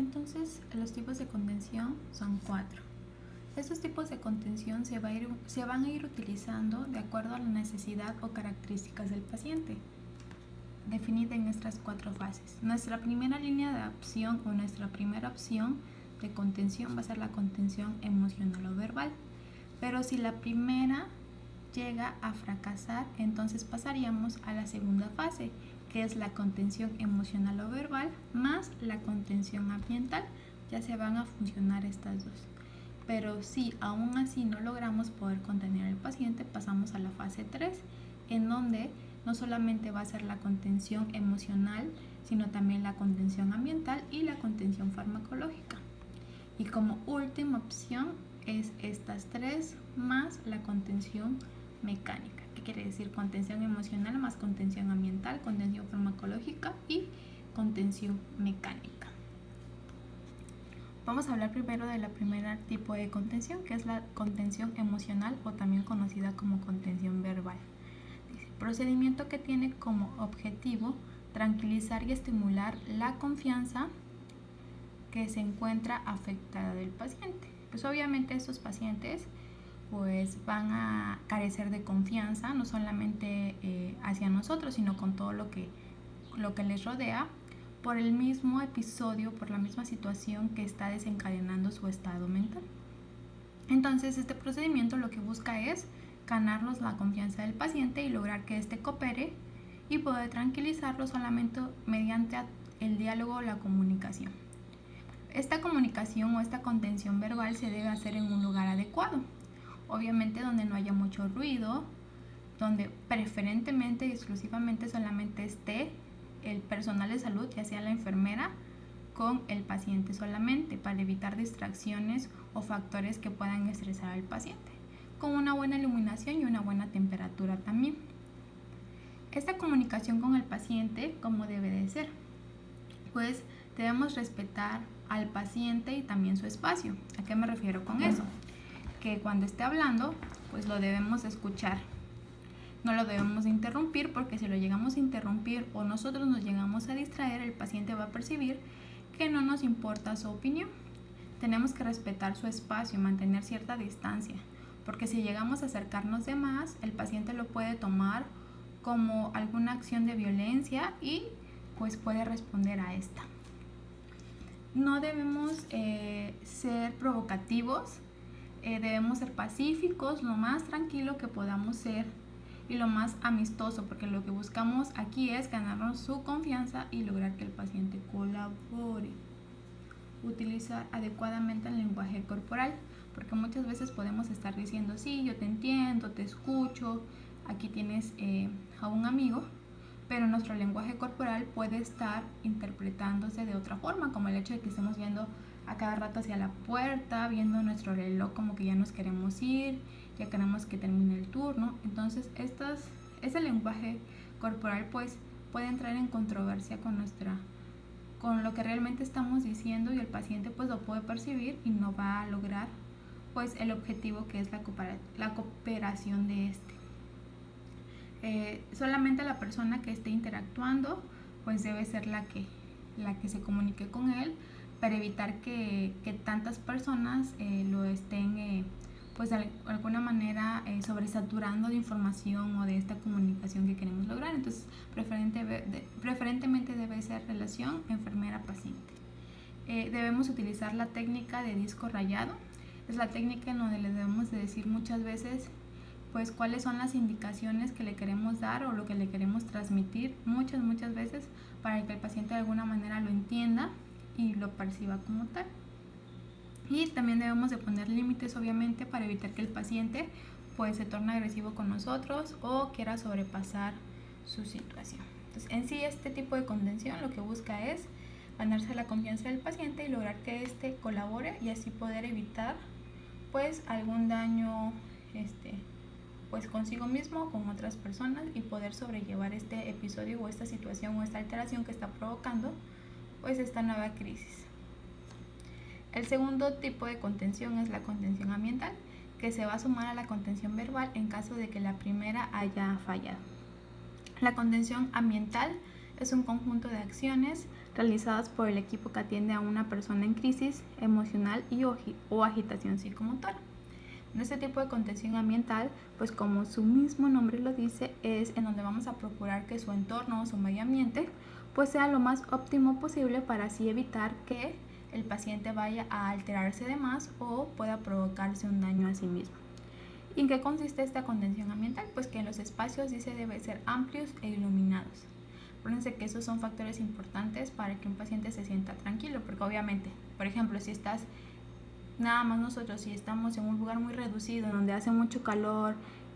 Entonces, los tipos de contención son 4. Estos tipos de contención se van a ir utilizando de acuerdo a la necesidad o características del paciente, definida en estas 4 fases. Nuestra primera línea de acción o nuestra primera opción de contención va a ser la contención emocional o verbal. Pero si la primera llega a fracasar, entonces pasaríamos a la segunda fase, que es la contención emocional o verbal más la contención ambiental. Ya se van a funcionar estas dos. Pero si aún así no logramos poder contener al paciente, pasamos a la fase 3, en donde no solamente va a ser la contención emocional, sino también la contención ambiental y la contención farmacológica. Y como última opción es estas 3 más la contención mecánica. ¿Qué quiere decir? Contención emocional más contención ambiental, contención farmacológica y contención mecánica. Vamos a hablar primero de la primera tipo de contención, que es la contención emocional o también conocida como contención verbal. Dice, procedimiento que tiene como objetivo tranquilizar y estimular la confianza que se encuentra afectada del paciente. Pues obviamente estos pacientes pues van a carecer de confianza, no solamente hacia nosotros, sino con todo lo que les rodea, por el mismo episodio, por la misma situación que está desencadenando su estado mental. Entonces, este procedimiento lo que busca es ganarnos la confianza del paciente y lograr que éste coopere y poder tranquilizarlo solamente mediante el diálogo o la comunicación. Esta comunicación o esta contención verbal se debe hacer en un lugar adecuado, obviamente donde no haya mucho ruido, donde preferentemente y exclusivamente solamente esté el personal de salud, ya sea la enfermera, con el paciente solamente, para evitar distracciones o factores que puedan estresar al paciente, con una buena iluminación y una buena temperatura también. Esta comunicación con el paciente, ¿cómo debe de ser? Pues debemos respetar al paciente y también su espacio. ¿A qué me refiero con eso? Que cuando esté hablando, pues lo debemos escuchar. No lo debemos de interrumpir, porque si lo llegamos a interrumpir o nosotros nos llegamos a distraer, el paciente va a percibir que no nos importa su opinión. Tenemos que respetar su espacio y mantener cierta distancia, porque si llegamos a acercarnos de más, el paciente lo puede tomar como alguna acción de violencia y pues puede responder a esta. No debemos ser provocativos, debemos ser pacíficos, lo más tranquilo que podamos ser y lo más amistoso, porque lo que buscamos aquí es ganarnos su confianza y lograr que el paciente colabore. Utilizar adecuadamente el lenguaje corporal, porque muchas veces podemos estar diciendo, sí, yo te entiendo, te escucho, aquí tienes a un amigo, pero nuestro lenguaje corporal puede estar interpretándose de otra forma, como el hecho de que estemos viendo a cada rato hacia la puerta, viendo nuestro reloj como que ya nos queremos ir, ya queremos que termine el turno. Entonces ese lenguaje corporal pues puede entrar en controversia con lo que realmente estamos diciendo, y el paciente pues lo puede percibir y no va a lograr pues el objetivo, que es la cooperación de este. Solamente la persona que esté interactuando pues debe ser la que se comunique con él, para evitar que tantas personas lo estén pues de alguna manera sobresaturando de información o de esta comunicación que queremos lograr. Entonces preferentemente debe ser relación enfermera-paciente. Debemos utilizar la técnica de disco rayado. Es la técnica en donde le debemos de decir muchas veces pues cuáles son las indicaciones que le queremos dar o lo que le queremos transmitir muchas veces, para que el paciente de alguna manera lo entienda y lo perciba como tal. Y también debemos de poner límites, obviamente, para evitar que el paciente pues se torne agresivo con nosotros o quiera sobrepasar su situación. Entonces, en sí, este tipo de contención lo que busca es ganarse la confianza del paciente y lograr que éste colabore, y así poder evitar pues algún daño pues consigo mismo o con otras personas, y poder sobrellevar este episodio o esta situación o esta alteración que está provocando pues esta nueva crisis. El segundo tipo de contención es la contención ambiental, que se va a sumar a la contención verbal en caso de que la primera haya fallado. La contención ambiental es un conjunto de acciones realizadas por el equipo que atiende a una persona en crisis emocional o agitación psicomotora. En este tipo de contención ambiental, pues como su mismo nombre lo dice, es en donde vamos a procurar que su entorno o su medio ambiente pues sea lo más óptimo posible para así evitar que el paciente vaya a alterarse de más o pueda provocarse un daño a sí mismo. ¿Y en qué consiste esta contención ambiental? Pues que en los espacios dice debe ser amplios e iluminados. Acuérdense que esos son factores importantes para que un paciente se sienta tranquilo, porque obviamente, por ejemplo, si estás nada más nosotros, si estamos en un lugar muy reducido, donde hace mucho calor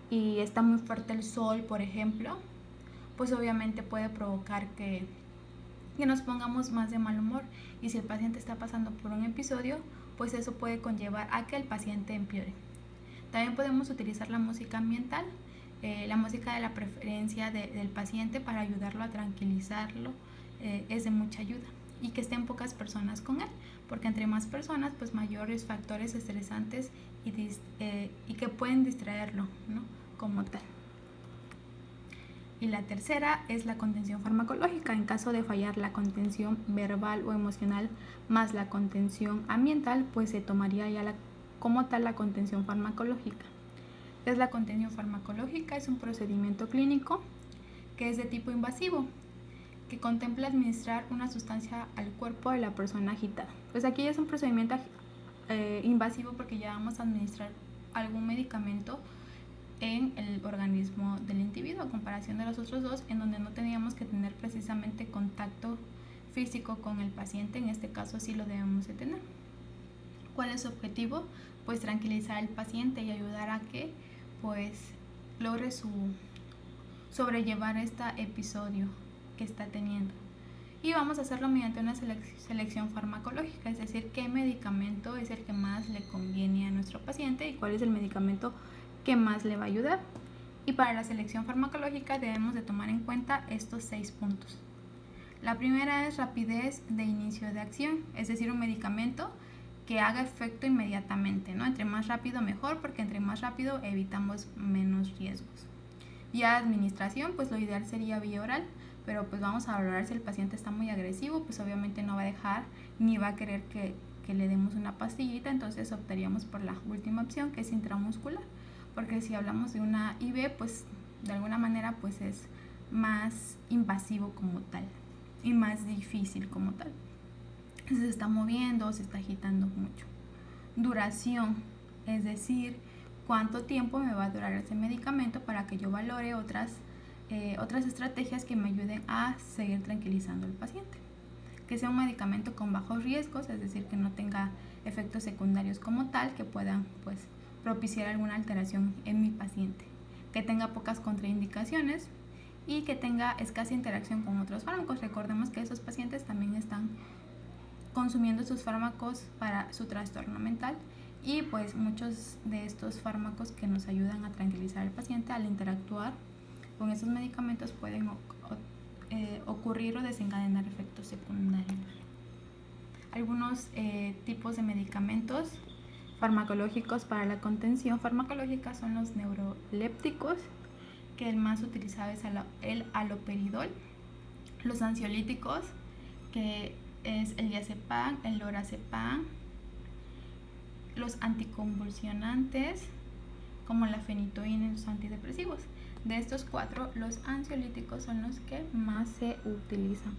y está muy fuerte el sol, por ejemplo, pues obviamente puede provocar que nos pongamos más de mal humor. Y si el paciente está pasando por un episodio, pues eso puede conllevar a que el paciente empeore. También podemos utilizar la música ambiental, la música de la preferencia del paciente para ayudarlo a tranquilizarlo, es de mucha ayuda. Y que estén pocas personas con él, porque entre más personas, pues mayores factores estresantes y que pueden distraerlo, ¿no? Como tal. Y la tercera es la contención farmacológica. En caso de fallar la contención verbal o emocional más la contención ambiental, pues se tomaría ya como tal la contención farmacológica. Es la contención farmacológica, es un procedimiento clínico que es de tipo invasivo, que contempla administrar una sustancia al cuerpo de la persona agitada. Pues aquí ya es un procedimiento invasivo porque ya vamos a administrar algún medicamento en el organismo del individuo, a comparación de los otros dos, en donde no teníamos que tener precisamente contacto físico con el paciente. En este caso sí lo debemos de tener. ¿Cuál es su objetivo? Pues tranquilizar al paciente y ayudar a que pues logre sobrellevar este episodio que está teniendo. Y vamos a hacerlo mediante una selección farmacológica, es decir, qué medicamento es el que más le conviene a nuestro paciente y cuál es el medicamento que más le va a ayudar. Y para la selección farmacológica debemos de tomar en cuenta estos 6 puntos. La primera es rapidez de inicio de acción, es decir, un medicamento que haga efecto inmediatamente, ¿no? Entre más rápido mejor, porque entre más rápido evitamos menos riesgos. Vía administración, pues lo ideal sería vía oral, pero pues vamos a valorar si el paciente está muy agresivo, pues obviamente no va a dejar ni va a querer que le demos una pastillita, entonces optaríamos por la última opción, que es intramuscular, porque si hablamos de una IV, pues de alguna manera pues es más invasivo como tal y más difícil como tal. Se está moviendo, se está agitando mucho. Duración, es decir, cuánto tiempo me va a durar ese medicamento para que yo valore otras estrategias que me ayuden a seguir tranquilizando al paciente. Que sea un medicamento con bajos riesgos, es decir, que no tenga efectos secundarios como tal, que puedan pues propiciar alguna alteración en mi paciente. Que tenga pocas contraindicaciones y que tenga escasa interacción con otros fármacos. Recordemos que esos pacientes también están consumiendo sus fármacos para su trastorno mental y pues muchos de estos fármacos que nos ayudan a tranquilizar al paciente al interactuar con esos medicamentos pueden ocurrir o desencadenar efectos secundarios. Algunos tipos de medicamentos farmacológicos para la contención farmacológica son los neurolépticos, que el más utilizado es el haloperidol, los ansiolíticos, que es el diazepam, el lorazepam, los anticonvulsionantes como la fenitoína y los antidepresivos. De estos 4, los ansiolíticos son los que más se utilizan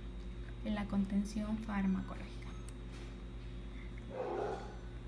en la contención farmacológica.